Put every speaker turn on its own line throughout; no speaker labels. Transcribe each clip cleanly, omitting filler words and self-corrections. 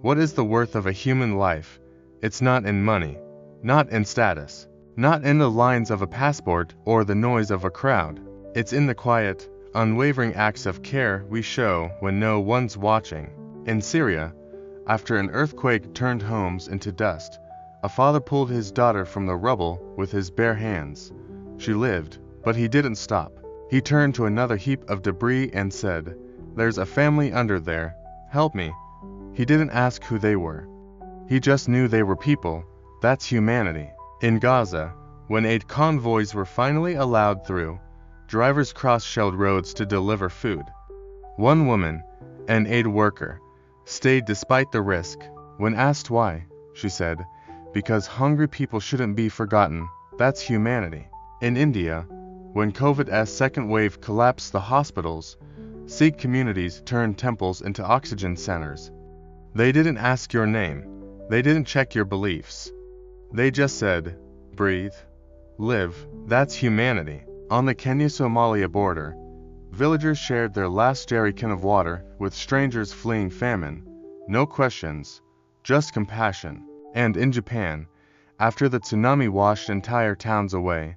What is the worth of a human life? It's not in money, not in status, not in the lines of a passport or the noise of a crowd. It's in the quiet, unwavering acts of care we show when no one's watching. In Syria, after an earthquake turned homes into dust, a father pulled his daughter from the rubble with his bare hands. She lived, but he didn't stop. He turned to another heap of debris and said, "There's a family under there, help me." He didn't ask who they were. He just knew they were people. That's humanity. In Gaza, when aid convoys were finally allowed through, drivers cross-shelled roads to deliver food. One woman, an aid worker, stayed despite the risk. When asked why, she said, "Because hungry people shouldn't be forgotten." That's humanity. In India, when COVID's second wave collapsed the hospitals, Sikh communities turned temples into oxygen centers. They didn't ask your name. They didn't check your beliefs. They just said, "Breathe. Live." That's humanity. On the Kenya-Somalia border, villagers shared their last jerrycan of water with strangers fleeing famine. No questions, just compassion. And in Japan, after the tsunami washed entire towns away,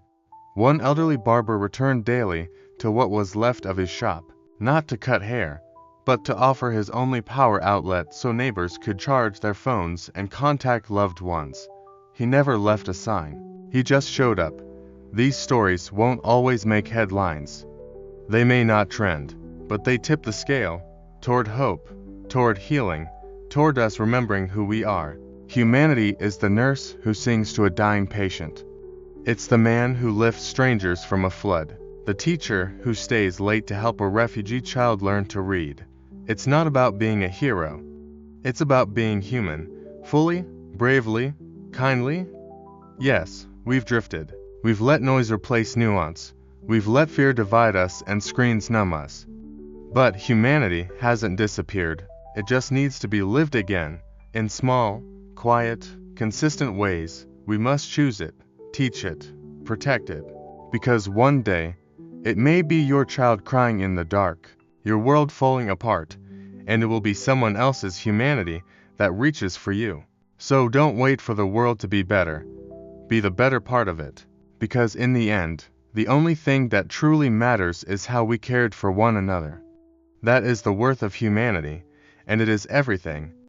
one elderly barber returned daily to what was left of his shop, not to cut hair, but to offer his only power outlet so neighbors could charge their phones and contact loved ones. He never left a sign. He just showed up. These stories won't always make headlines. They may not trend, but they tip the scale toward hope, toward healing, toward us remembering who we are. Humanity is the nurse who sings to a dying patient. It's the man who lifts strangers from a flood. The teacher who stays late to help a refugee child learn to read. It's not about being a hero. It's about being human, fully, bravely, kindly. Yes, we've drifted. We've let noise replace nuance. We've let fear divide us and screens numb us. But humanity hasn't disappeared. It just needs to be lived again, in small, quiet, consistent ways. We must choose it, teach it, protect it. Because one day, it may be your child crying in the dark, your world falling apart, and it will be someone else's humanity that reaches for you. So don't wait for the world to be better. Be the better part of it. Because in the end, the only thing that truly matters is how we cared for one another. That is the worth of humanity, and it is everything.